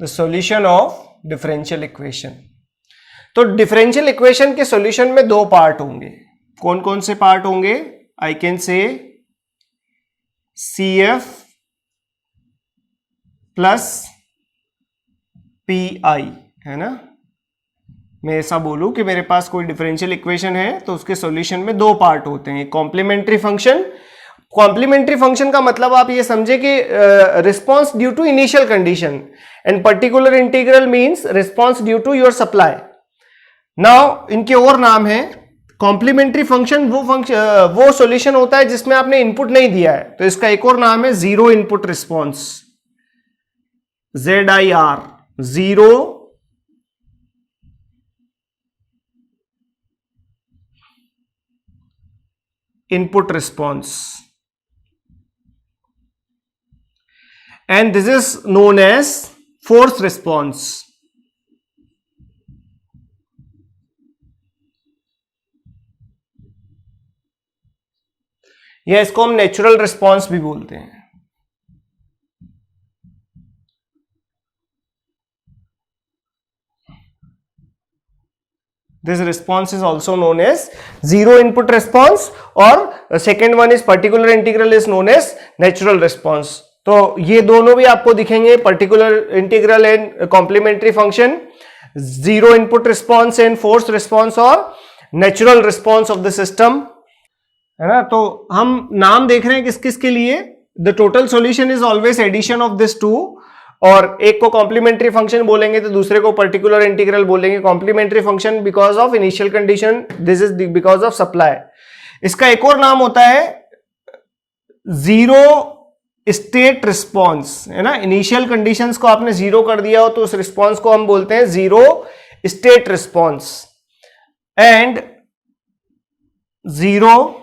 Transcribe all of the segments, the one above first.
The solution of differential equation. तो differential equation के solution में दो पार्ट होंगे। कौन कौन से पार्ट होंगे? आई कैन से CF प्लस PI, है ना। मैं ऐसा बोलूं कि मेरे पास कोई डिफरेंशियल इक्वेशन है तो उसके सॉल्यूशन में दो पार्ट होते हैं, कॉम्प्लीमेंट्री फंक्शन। कॉम्प्लीमेंट्री फंक्शन का मतलब आप ये समझे कि response due to initial condition, and particular integral means response due to your supply. Now इनके और नाम है। कॉम्प्लीमेंट्री फंक्शन वो सॉल्यूशन होता है जिसमें आपने इनपुट नहीं दिया है, तो इसका एक और नाम है zero input response, ZIR, zero input response, and this is known as force response. या इसको हम नेचुरल रिस्पॉन्स भी बोलते हैं। This response is also known as zero input response, और second one is particular integral is known as natural response. तो ये दोनों भी आपको दिखेंगे, particular integral and complementary function, zero input response and force response और natural response of the system, है ना। तो हम नाम देख रहे हैं किस किस के लिए। The total solution is always addition of this two, और एक को कॉम्प्लीमेंट्री फंक्शन बोलेंगे तो दूसरे को पर्टिकुलर इंटीग्रल बोलेंगे। Complementary function because of initial condition, this is because of supply. इसका एक और नाम होता है जीरो स्टेट रिस्पॉन्स, है ना। इनिशियल कंडीशंस को आपने जीरो कर दिया हो तो उस रिस्पॉन्स को हम बोलते हैं zero state response, and zero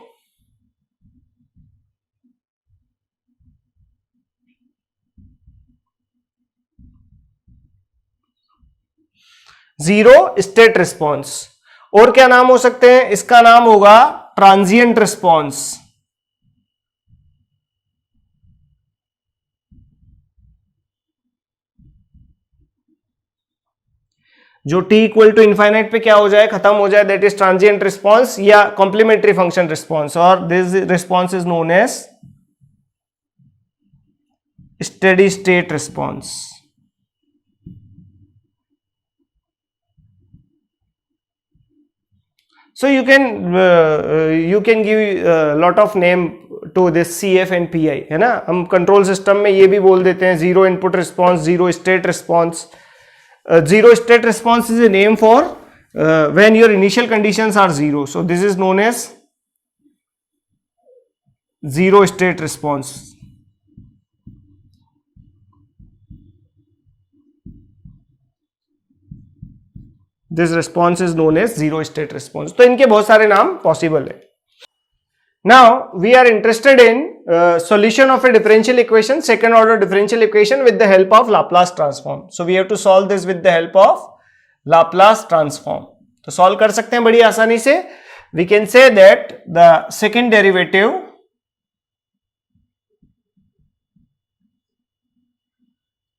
state response. और क्या नाम हो सकते हैं? इसका नाम होगा ट्रांजिएंट रिस्पॉन्स, जो t इक्वल टू इनफाइनाइट पे क्या हो जाए, खत्म हो जाए, दैट इज ट्रांजिएंट रिस्पॉन्स या कॉम्प्लीमेंट्री फंक्शन रिस्पॉन्स, और this response is known as steady state response. So you can give lot of name to this CF and PI, है ना। हम कंट्रोल सिस्टम में ये भी बोल देते हैं zero input response, zero state response. Zero state response is a name for when your initial conditions are zero, so this is known as zero state response. This response is known as zero state response. तो इनके बहुत सारे नाम possible है। Now we are interested in solution of a differential equation, second order differential equation with the help of Laplace transform. So we have to solve this with the help of Laplace transform. तो solve कर सकते हैं बड़ी आसानी से। We can say that the second derivative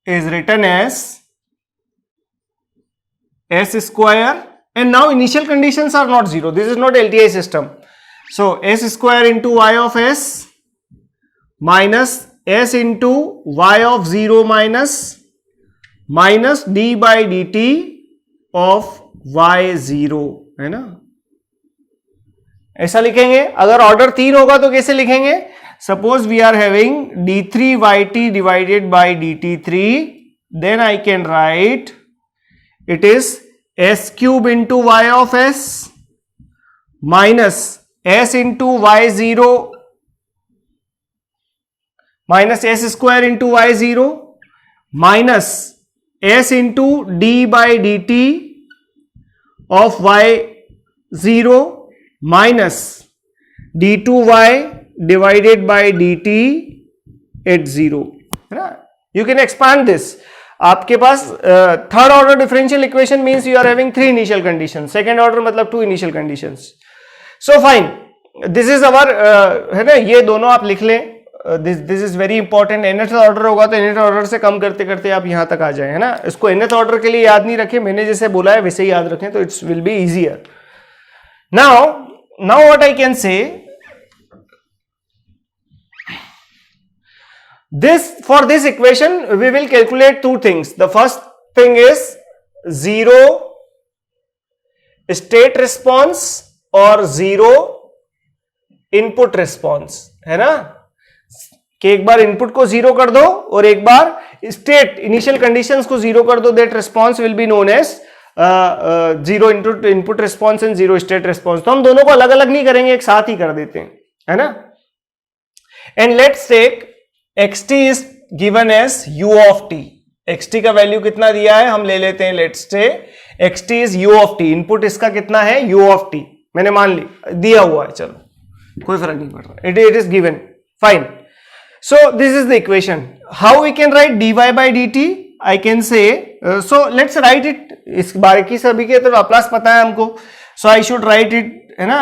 is written as s square, and now initial conditions are not zero, this is not LTI system, so s square into y of s minus s into y of 0 minus d by dt of y0, है ना। ऐसा लिखेंगे। अगर order 3 होगा तो कैसे लिखेंगे? Suppose we are having d3yt divided by dt3, then I can write it is s cube into y of s minus s into y0 minus s square into y0 minus s into d by dt of y0 minus d2y divided by dt at 0, है ना। You can expand this. आपके पास third order differential equation means you are having 3 initial condition, second order मतलब 2 initial conditions. So fine, this is our, है ना। ये दोनों आप लिख लें, this is very important. nth order होगा तो nth ऑर्डर से कम करते करते आप यहां तक आ जाए, है ना. इसको nth ऑर्डर के लिए याद नहीं रखें, मैंने जैसे बोला है वैसे ही याद रखें, तो it's will be easier. Now what I can से, for this equation we will calculate two things. The first thing is zero state response और zero input response, है ना, कि एक बार इनपुट को जीरो कर दो और एक बार स्टेट इनिशियल कंडीशंस को जीरो कर दो. That response will be known as zero input response and zero state response. तो हम दोनों को अलग अलग नहीं करेंगे, एक साथ ही कर देते हैं, है ना. And let's take xt is given as u of t. xt का वैल्यू कितना दिया है हम ले लेते हैं. Let's say xt is u of t. Input इसका कितना है, u ऑफ t. मैंने मान ली दिया हुआ है, चलो कोई फर्क नहीं पड़ रहा, it is given, fine. So this is the equation. How we can write dy by dt? I can say, so let's write it. इस बारीकी सभी के तो लाप्लास पता है हमको. So I should write it, है ना,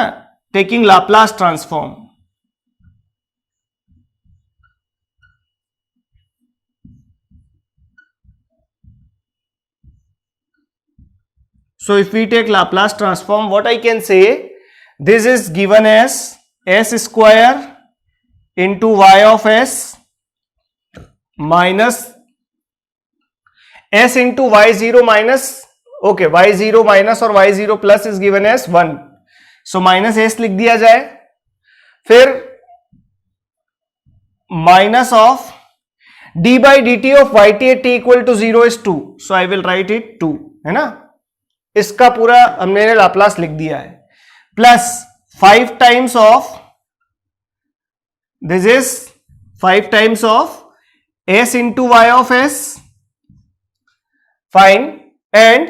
taking Laplace transform. So if we take Laplace transform, what I can say, this is given as s square into y of s minus s into y0 minus, okay, y0 minus और y0 plus is given as 1. So minus s लिख दिया जाए, फिर minus of d by dt of yt at t equal to 0 is 2. So I will write it 2, है ना. इसका पूरा हमने लाप्लास लिख दिया है, plus 5 times of, this is 5 times of s into y of s, fine, and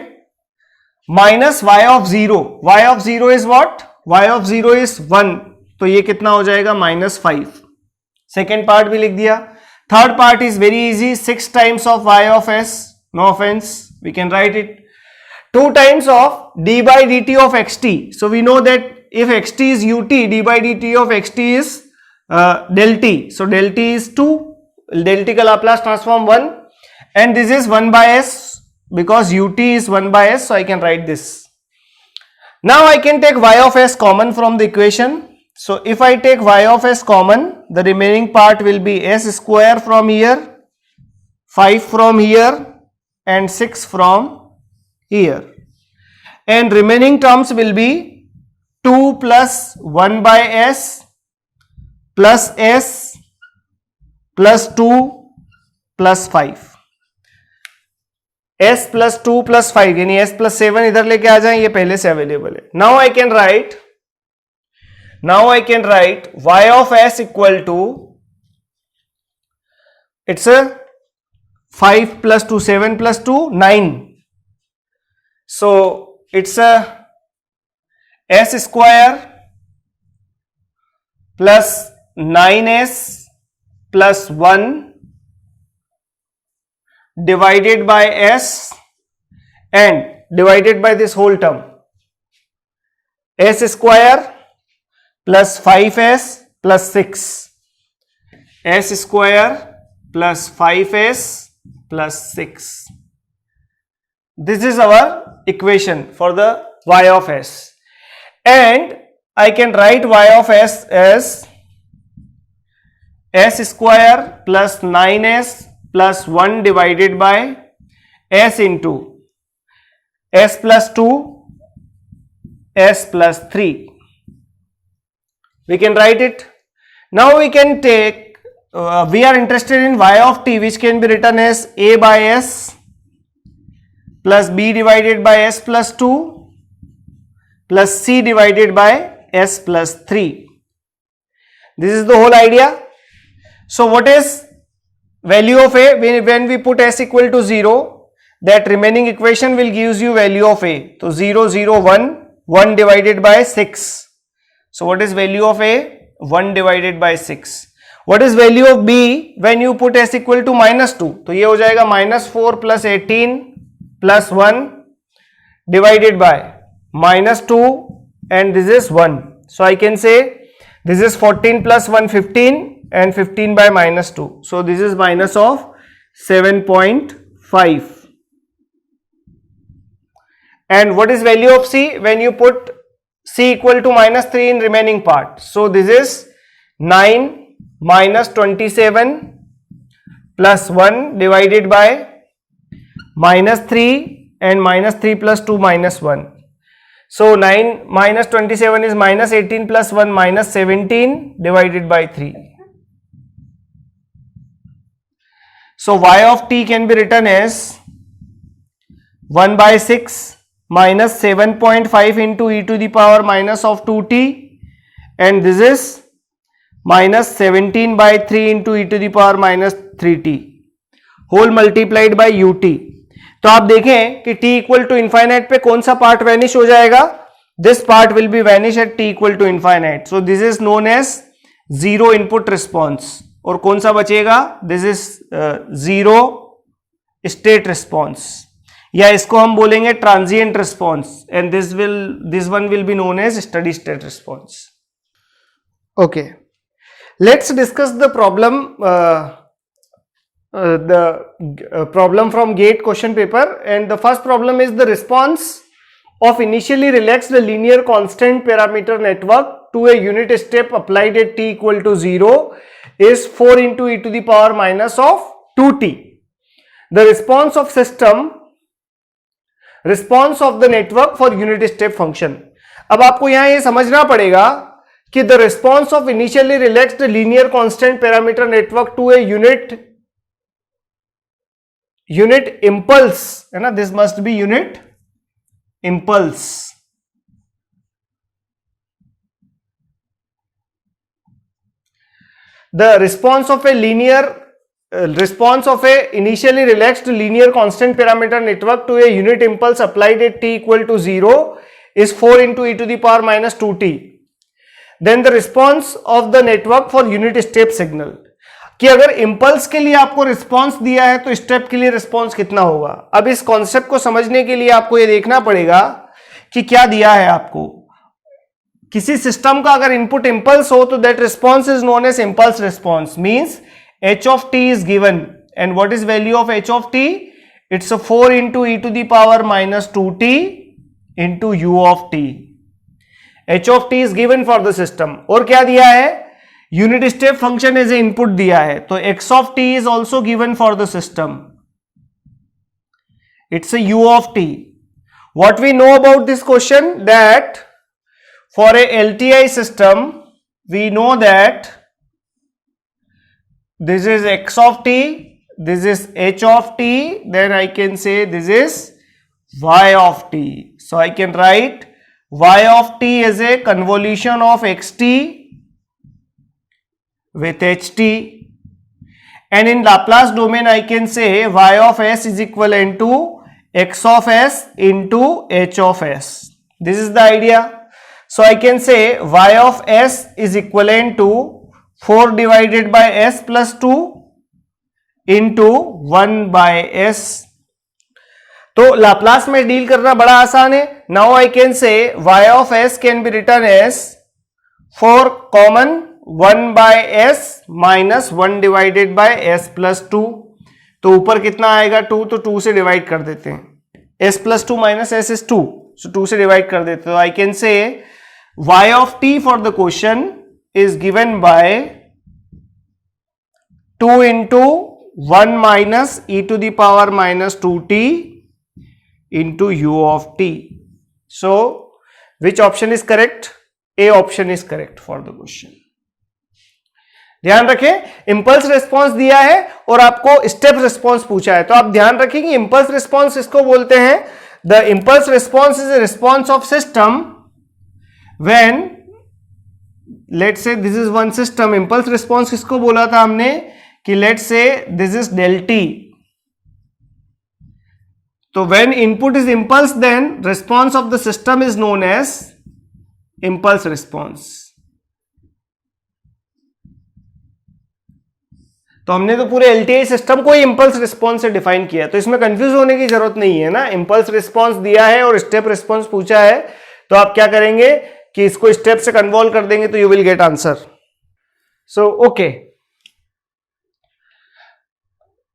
minus y of 0. y of 0 is what? y of 0 is 1. तो ये कितना हो जाएगा, -5. सेकेंड पार्ट भी लिख दिया. Third part is very easy. 6 times of y of s, no offense, we can write it. 2 times of d by dt of xt. So we know that if xt is ut, d by dt of xt is del t. So del t is 2, del t का Laplace transform 1, and this is 1 by s because ut is 1 by s. So I can write this. Now I can take y of s common from the equation. So if I take y of s common, the remaining part will be s square from here, 5 from here, and 6 from here, and remaining terms will be 2 plus 1 by s plus s plus 2 plus 5. s plus 2 plus 5 यानी s plus 7 इधर लेके आ जाएं, ये पहले से available है. Now I can write y of s equal to, it's a 5 plus 2, 7 plus 2, 9. So it's a s square plus 9s plus 1 divided by s and divided by this whole term, s square plus 5s plus 6, s square plus 5s plus 6. This is our equation for the y of s, and I can write y of s as s square plus 9s plus 1 divided by s into s plus 2, s plus 3. We can write it. Now we can take, we are interested in y of t, which can be written as a by s plus b divided by s plus 2 plus c divided by s plus 3. This is the whole idea. So what is value of a? When we put s equal to 0, that remaining equation will gives you value of a. So 0, 0, 1, 1 divided by 6. So what is value of a? 1 divided by 6. What is value of b when you put s equal to -2? तो ये हो जाएगा -4 plus 18 plus 1 divided by -2, and this is 1. So I can say this is 14 plus 1, 15, and 15 by minus 2. So this is minus of 7.5. And what is value of C when you put C equal to minus 3 in remaining part? So this is 9 minus 27 plus 1 divided by minus 3 and minus 3 plus 2 minus 1. So 9 minus 27 is minus 18 plus 1 minus 17 divided by 3. So y of t can be written as 1 by 6 minus 7.5 into e to the power minus of 2t, and this is minus 17 by 3 into e to the power minus 3t whole multiplied by ut. तो आप देखें कि t equal to infinite पे कौन सा part vanish हो जाएगा? This part will be vanish at t equal to infinite. So this is known as zero input response. और कौन सा बचेगा? This is zero state response, या इसको हम बोलेंगे transient response, and this one will be known as steady state response. Okay, let's discuss the problem problem from GATE question paper, and the first problem is the response of initially relaxed linear constant parameter network to a unit step applied at t equal to 0 is 4 into e to the power minus of 2t. The response of the network for unit step function. अब आपको यहां ये समझना पड़ेगा कि the response of initially relaxed linear constant parameter network to a unit impulse है ना, this must be unit impulse. The response of a initially relaxed linear constant parameter network to a unit impulse applied at t equal to 0 is 4 into e to the power minus 2t. Then the response of the network for unit step signal, कि अगर impulse के लिए आपको response दिया है तो step के लिए रिस्पांस कितना होगा. अब इस कॉन्सेप्ट को समझने के लिए आपको ये देखना पड़ेगा कि क्या दिया है आपको. किसी सिस्टम का अगर इनपुट इंपल्स हो तो that response is known as impulse response. Means h of t is given, and what is value of h of t? It's a 4 into e to the power minus 2t into u of t. h of t is given for the system. और क्या दिया है? Unit step function as a input दिया है, तो x of t is also given for the system. It's a u of t. What we know about this question, that for a LTI system we know that this is x of t, this is h of t, then I can say this is y of t. So I can write y of t as a convolution of xt with ht, and in Laplace domain I can say y of s is equivalent to x of s into h of s. This is the idea. So I can say y of s is equivalent to 4 divided by s plus 2 into 1 by s. तो Laplace में deal करना बड़ा आसान है. Now I can say y of s can be written as 4 common 1 by s minus 1 divided by s plus 2. तो ऊपर कितना आएगा? 2, तो 2 से डिवाइड कर देते हैं. s plus 2 minus s is 2, so 2 से डिवाइड कर देते हैं. तो आई can say y of t for the question is given by 2 into 1 minus e to the power minus 2t into u of t. So which option is correct? A option is correct for the question. ध्यान रखें, impulse response दिया है और आपको step response पूछा है, तो आप ध्यान रखें कि इंपल्स रिस्पांस इसको बोलते हैं. The impulse response is a response of system when, let's say this is one system. Impulse response किसको बोला था हमने? कि let's say this is del t. तो when input is impulse then response of the system is known as impulse response. तो हमने तो पूरे एलटीआई सिस्टम को ही इंपल्स रिस्पांस से डिफाइन किया, तो इसमें कंफ्यूज होने की जरूरत नहीं है ना. इंपल्स रिस्पांस दिया है और स्टेप रिस्पांस पूछा है, तो आप क्या करेंगे कि इसको स्टेप से कन्वॉल्व कर देंगे तो you will get answer. So okay,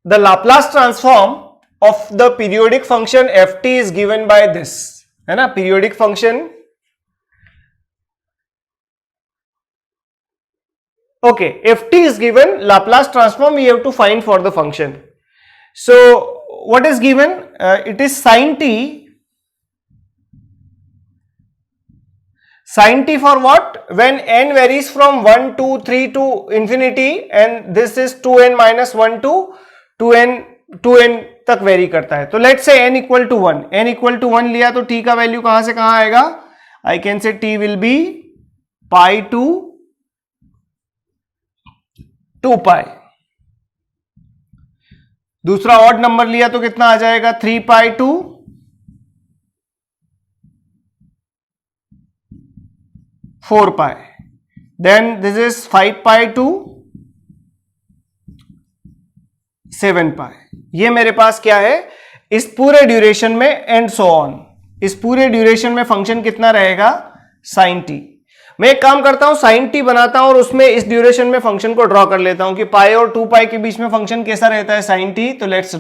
the Laplace transform of the periodic function ft is given by this, है ना, periodic function. Okay, ft is given, Laplace transform we have to find for the function. So what is given? It is sin t. Sin t for what? When n varies from 1, 2, 3 to infinity, and this is 2n minus 1 to 2n तक very करता है. तो let's say n equal to 1, n equal to 1 लिया तो t का value कहां से कहां आएगा? I can say t will be pi to 2 pi. दूसरा ऑड नंबर लिया तो कितना आ जाएगा? 3 pi to 4 pi. Then this is 5 pi to 7 pi. ये मेरे पास क्या है इस पूरे ड्यूरेशन में, एंड सो ऑन. इस पूरे ड्यूरेशन में फंक्शन कितना रहेगा? Sine T. मैं एक काम करता हूं, साइन टी बनाता हूं और उसमें इस ड्यूरेशन में फंक्शन को ड्रॉ कर लेता हूं कि पाई और 2 पाई के बीच में फंक्शन कैसा रहता है? Sine t. तो let's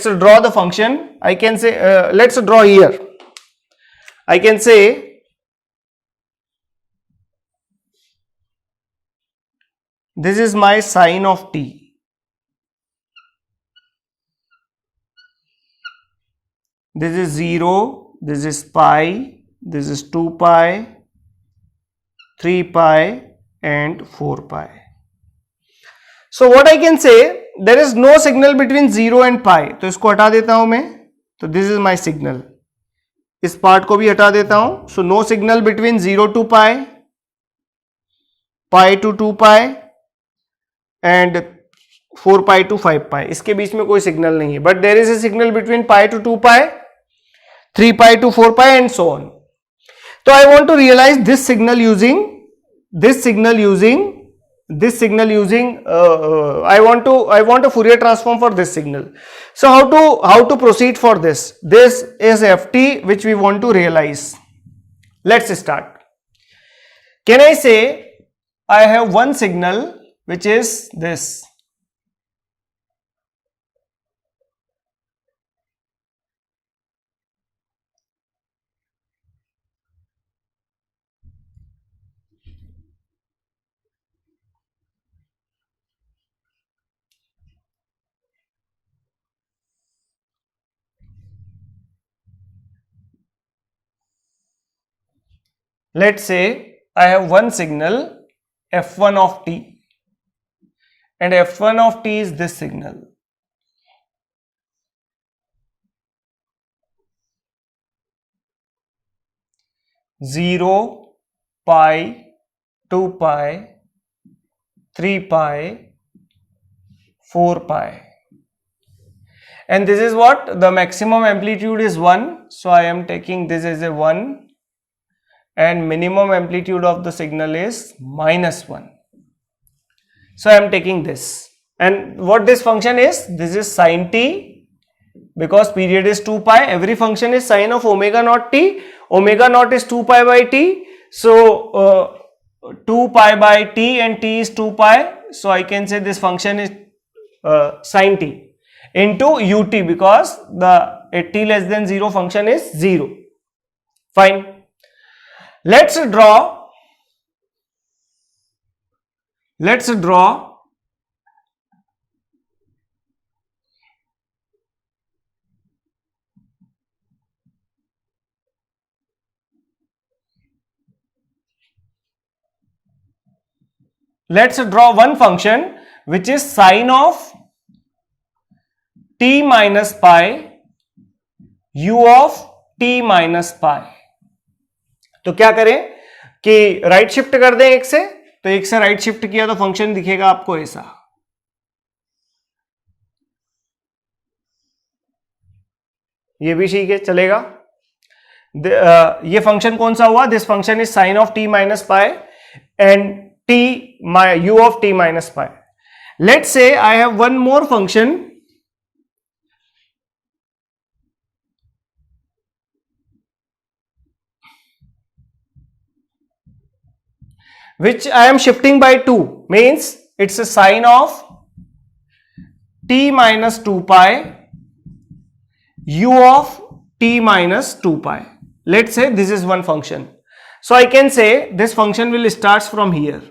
draw the function. I can say let's draw here. I can say this is my sine of t. This is 0, this is pi, this is 2 pi, 3 pi and 4 pi. So what I can say, there is no signal between 0 and pi. तो इसको हटा देता हूं मैं. तो this is my signal. इस part को भी हटा देता हूं. So no signal between 0 to pi, pi to 2 pi and 4 pi to 5 pi. इसके बीच में कोई सिग्नल नहीं है. But there is a signal between pi to 2 pi, 3 pi to 4 pi and so on. तो I want to realize this signal using I want a Fourier transform for this signal. So how to proceed for this? This is ft which we want to realize. Let's start. Can I say I have one signal which is this? Let's say I have one signal f1 of t and f1 of t is this signal. Zero, pi, 2 pi, 3 pi, 4 pi. And this is what? The maximum amplitude is 1. So I am taking this as a 1. And minimum amplitude of the signal is -1. So I am taking this. And what this function is? This is sine t. Because period is 2 pi. Every function is sine of omega naught t. Omega naught is 2 pi by t. So 2 pi by t and t is 2 pi. So I can say this function is sine t into ut, because the at t less than 0 function is 0. Fine. Let's draw one function which is sine of t minus pi, u of t minus pi. तो क्या करें कि right shift कर दें एक से. तो एक से राइट शिफ्ट किया तो फंक्शन दिखेगा आपको ऐसा. ये भी ठीक है, चलेगा. ये फंक्शन कौन सा हुआ? This function is sine of T minus pi and T u of t minus pi. Let's say I have one more function which I am shifting by 2, means it's a sine of t minus 2 pi u of t minus 2 pi. Let's say this is one function. So I can say this function will starts from here.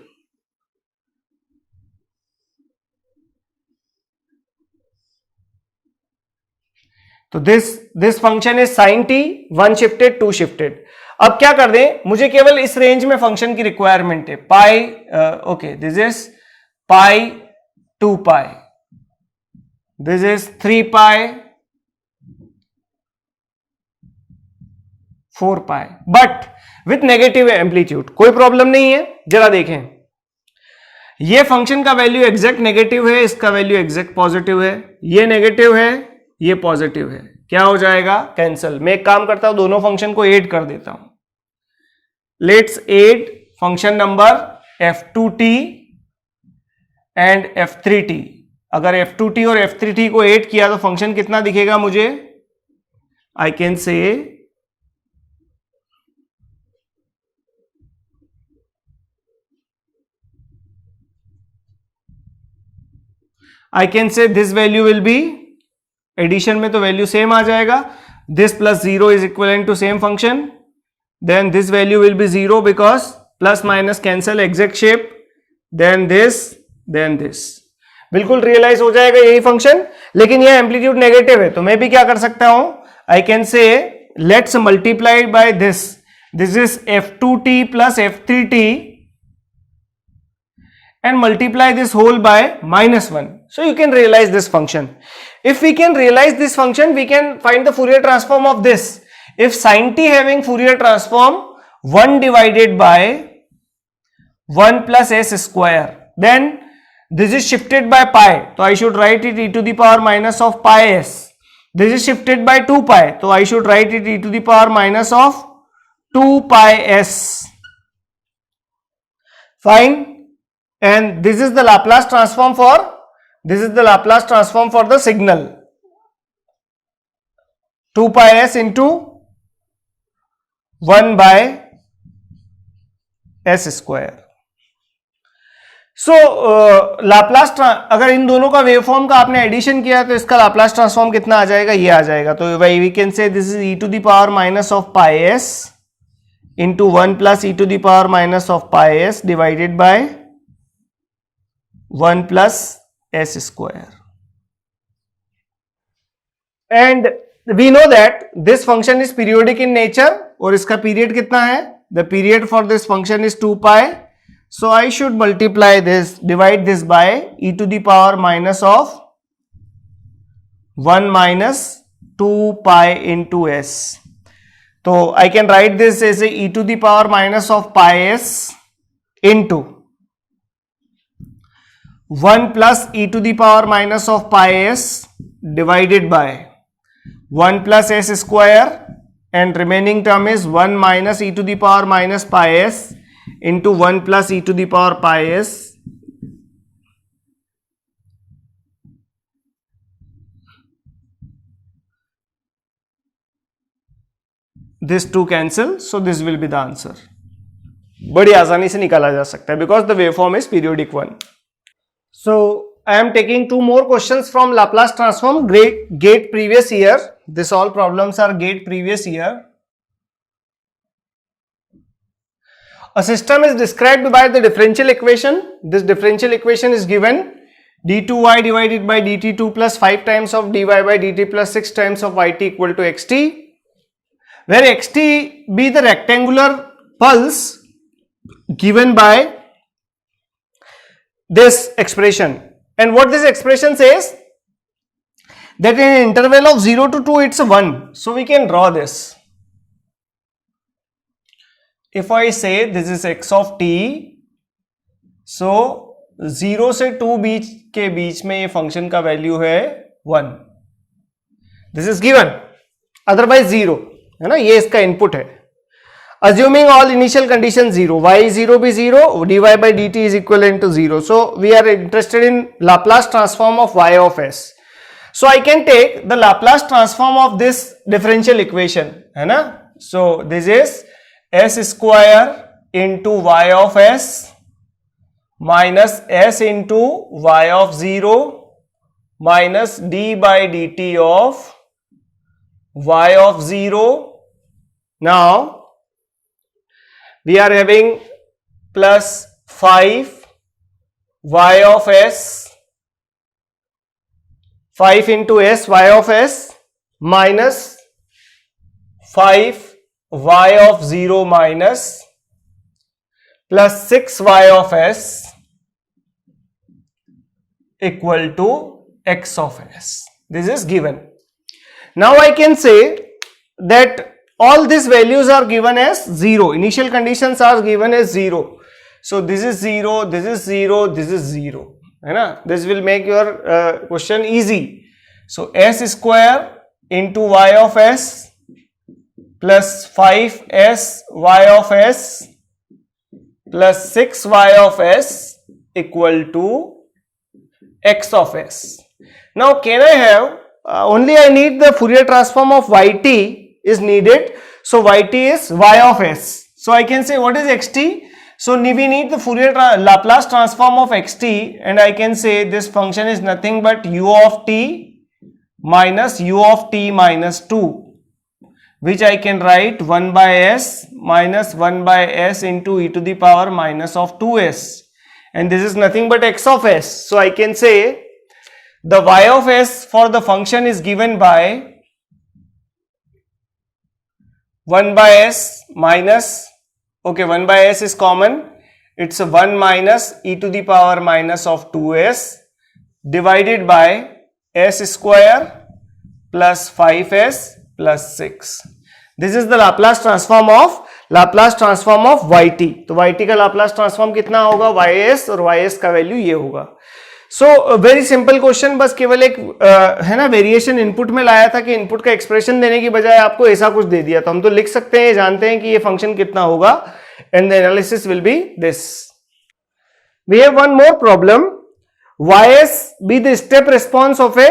तो this function is sin t, one shifted two shifted. अब क्या कर दें, मुझे केवल इस range में function की रिक्वायरमेंट है. Pi, okay, this is pi 2 pi, this is 3 pi 4 pi, but with negative amplitude. कोई प्रॉब्लम नहीं है. जरा देखें, ये फंक्शन का वैल्यू एग्जैक्ट नेगेटिव है, इसका वैल्यू एग्जैक्ट पॉजिटिव है. ये नेगेटिव है, ये पॉजिटिव है. क्या हो जाएगा? कैंसल. मैं एक काम करता हूं, दोनों फंक्शन को ऐड कर देता हूं. Let's add function number f2t and f3t. अगर f2t और f3t को ऐड किया तो फंक्शन कितना दिखेगा मुझे? I can say this value will be, addition में तो वैल्यू सेम आ जाएगा. This plus 0 is equal to same function. Then this value will be 0 because plus minus cancel, exact shape. Then this बिल्कुल realize हो जाएगा यही function. लेकिन यह एम्पलीट्यूड नेगेटिव है, तो मैं भी क्या कर सकता हूं? आई can say let's multiply by this. This is f2t plus f3t and multiply this whole by -1. So you can realize this function. If we can realize this function, we can find the Fourier transform of this. If sin t having Fourier transform 1 divided by 1 plus s square, then this is shifted by pi. So I should write it e to the power minus of pi s. This is shifted by 2 pi. So I should write it e to the power minus of 2 pi s. Fine. And this is the Laplace transform for the signal. 2 pi s into 1 by s square. So Laplace, अगर इन दोनों का waveform का आपने addition किया तो इसका Laplace transform कितना आ जाएगा? ये आ जाएगा. तो we can say this is e to the power minus of pi s into 1 plus e to the power minus of pi s divided by 1 plus s square. And we know that this function is periodic in nature. और इसका period कितना है? The period for this function is 2 pi. So I should multiply this, divide this by e to the power minus of 1 minus 2 pi into s. So I can write this as a e to the power minus of pi s into 1 plus e to the power minus of pi s divided by 1 plus s square, and remaining term is 1 minus e to the power minus pi s into 1 plus e to the power pi s. This two cancel, so this will be the answer. बड़ी आसानी से निकाला जा सकता है because the waveform is periodic one. So I am taking 2 more questions from Laplace transform, GATE previous year. This all problems are GATE previous year. A system is described by the differential equation. This differential equation is given d2y divided by dt2 plus 5 times of dy by dt plus 6 times of yt equal to xt, where xt be the rectangular pulse given by this expression. And what this expression says, that in an interval of 0 to 2 it's a 1. So we can draw this. If I say this is x of t, so 0 से 2 के बीच में ये function का value है 1. This is given, otherwise 0 है ना, ये इसका इनपुट है. Assuming all initial conditions 0, y0 be 0, dy by dt is equivalent to 0. So we are interested in Laplace transform of y of s. So I can take the Laplace transform of this differential equation, है ना. So this is s square into y of s minus s into y of 0 minus d by dt of y of 0. Now we are having plus 5 y of s, 5 into s y of s minus 5 y of 0 minus plus 6 y of s equal to x of s. This is given. Now I can say that all these values are given as 0. Initial conditions are given as 0. So this is 0, this is 0, this is 0. है ना? This will make your question easy. So s square into y of s plus 5s y of s plus 6y of s equal to x of s. Now can I have only I need the Fourier transform of yt is needed. So yt is y of s. So I can say what is xt? So we need the Fourier Laplace transform of xt, and I can say this function is nothing but u of t minus u of t minus 2, which I can write 1 by s minus 1 by s into e to the power minus of 2s, and this is nothing but x of s. So I can say the y of s for the function is given by 1 by s minus, okay, 1 by s is common, it's a 1 minus e to the power minus of 2s divided by s square plus 5s plus 6. This is the Laplace transform of yt. तो yt का Laplace transform कितना होगा? ys, और ys का value ये होगा. So very simple question, बस केवल एक है ना वेरिएशन इनपुट में लाया था कि इनपुट का एक्सप्रेशन देने की बजाय आपको ऐसा कुछ दे दिया. तो हम तो लिख सकते हैं, जानते हैं कि ये फंक्शन कितना होगा, and the analysis will be this. We have one more problem. ys be the step response of a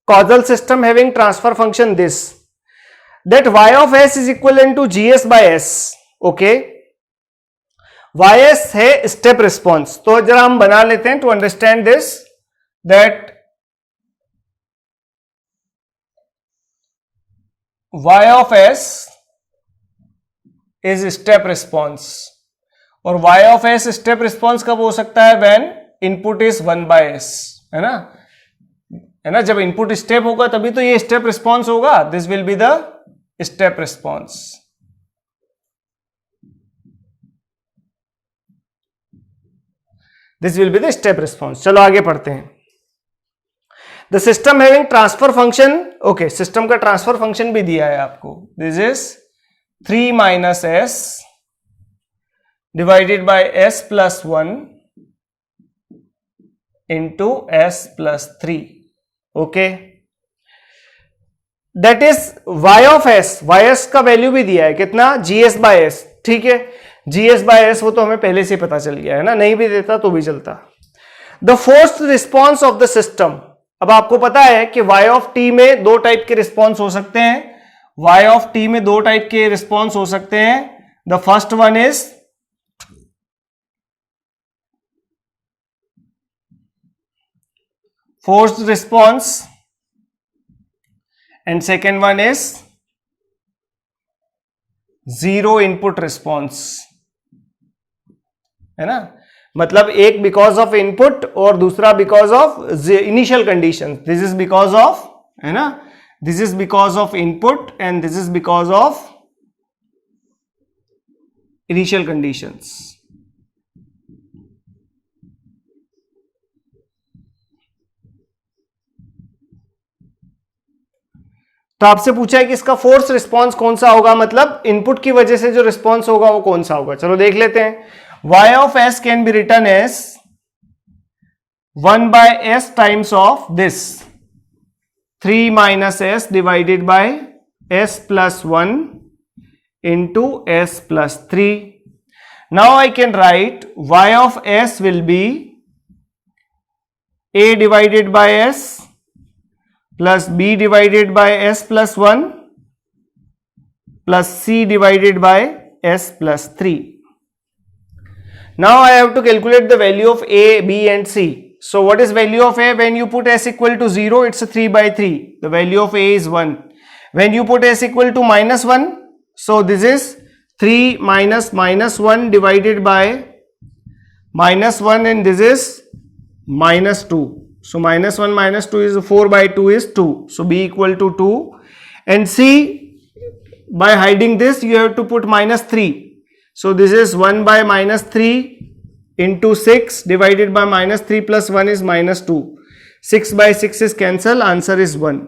causal system having transfer function this, that y of s is equivalent to gs by s. Okay, ys है step response. तो जरा हम बना लेते हैं to understand this, that y of s is step response. और y of s step response कब हो सकता है? When input is 1 by s, है ना, जब इनपुट स्टेप होगा तभी तो ये स्टेप रिस्पॉन्स होगा. This will be the step response. This will be the step response. चलो आगे पढ़ते हैं. The system having transfer function, okay, system का ट्रांसफर फंक्शन भी दिया है आपको. This is 3 minus S divided by S plus 1 into S plus 3. Okay, that is y of s. ys का वैल्यू भी दिया है कितना? gs by s. ठीक है, gs बाय s वो तो हमें पहले से पता चल गया है ना, नहीं भी देता तो भी चलता. The forced response of the system. अब आपको पता है कि y ऑफ t में दो टाइप के रिस्पॉन्स हो सकते हैं. y ऑफ t में दो टाइप के रिस्पॉन्स हो सकते हैं. The first one is forced response and second one is zero input response, है ना. मतलब एक बिकॉज ऑफ इनपुट और दूसरा because of initial condition. This is because of, है ना, this is because of input and this is because of initial conditions. तो आपसे पूछा है कि इसका फोर्स रिस्पॉन्स कौन सा होगा, मतलब इनपुट की वजह से जो रिस्पॉन्स होगा वो कौन सा होगा. चलो देख लेते हैं. y of s can be written as 1 by s times of this 3 minus S divided by s plus 1 into s plus 3. Now I can write y of s will be a divided by s plus b divided by s plus 1 plus c divided by s plus 3. Now I have to calculate the value of A, B and C. So what is value of A? When you put S equal to 0, it's a 3 by 3. The value of A is 1. When you put S equal to minus 1, so this is 3 minus minus 1 divided by minus 1 and this is minus 2. So minus 1 minus 2 is 4 by 2 is 2. So B equal to 2. And C, by hiding this you have to put minus 3. So this is 1 by minus 3 into 6 divided by minus 3 plus 1 is minus 2. 6 by 6 is cancel, answer is 1.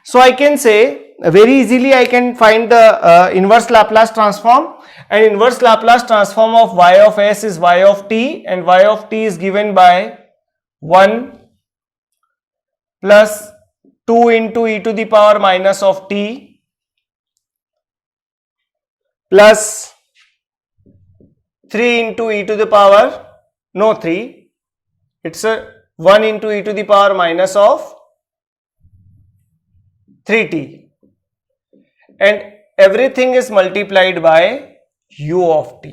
So I can say very easily I can find the inverse Laplace transform, and inverse Laplace transform of y of s is y of t, and y of t is given by 1 plus 2 into e to the power minus of t plus 3 into e to the power, no 3, it's a 1 into e to the power minus of 3t, and everything is multiplied by u of t.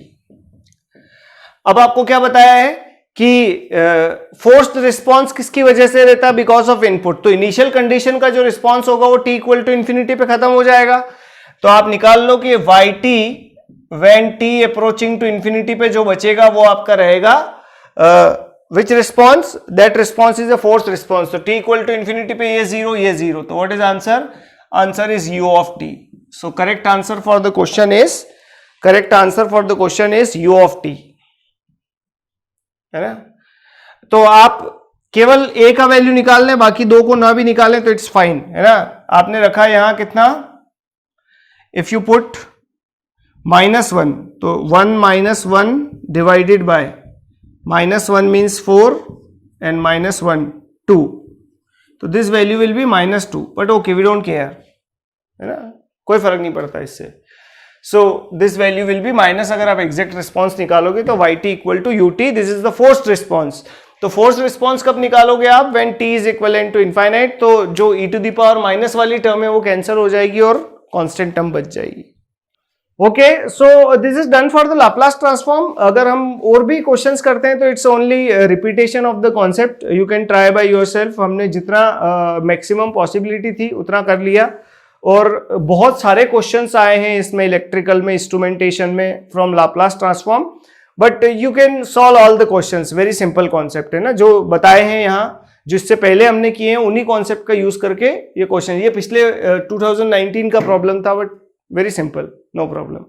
अब आपको क्या बताया है कि forced response किसकी वजह से रहता है? Because of input. तो इनिशियल कंडीशन का जो रिस्पॉन्स होगा वो t इक्वल टू इन्फिनिटी पे खत्म हो जाएगा. तो आप निकाल लो कि yt when t approaching to infinity पे जो बचेगा वो आपका रहेगा which response? That response is a forced response. So t equal to infinity पे ये 0 ये 0. तो what is answer? Answer is u of t. So correct answer for the question is u of t. है ना? तो आप केवल a का वैल्यू निकाल लें, बाकी दो को ना भी निकालें तो इट्स फाइन, है ना? आपने रखा यहां कितना? इफ यू पुट -1, तो 1 minus 1 divided by -1 means 4 and -1 2. तो this value will be -2, but okay we don't care, है ना, कोई फर्क नहीं पड़ता इससे. So this value will be minus. अगर आप एग्जैक्ट रिस्पॉन्स निकालोगे तो yt equal to ut, this is the forced response. तो फोर्स्ड रिस्पॉन्स कब निकालोगे आप? When t is equivalent to infinite. तो जो e to the power minus वाली टर्म है वो कैंसिल हो जाएगी और कांस्टेंट टर्म बच जाएगी. Okay, so this is done for the Laplace transform. अगर हम और भी क्वेश्चंस करते हैं तो it's only repetition of the concept. You can try by yourself. हमने जितना मैक्सिमम पॉसिबिलिटी थी उतना कर लिया, और बहुत सारे क्वेश्चंस आए हैं इसमें, इलेक्ट्रिकल में, इंस्ट्रूमेंटेशन में, from Laplace transform. But you can solve all the questions. Very simple concept है ना, जो बताए हैं यहाँ, जिससे पहले हमने किए हैं उन्हीं कॉन्सेप्ट का यूज करके ये क्वेश्चन. ये पिछले 2019 का प्रॉब्लम था, but very simple, no problem.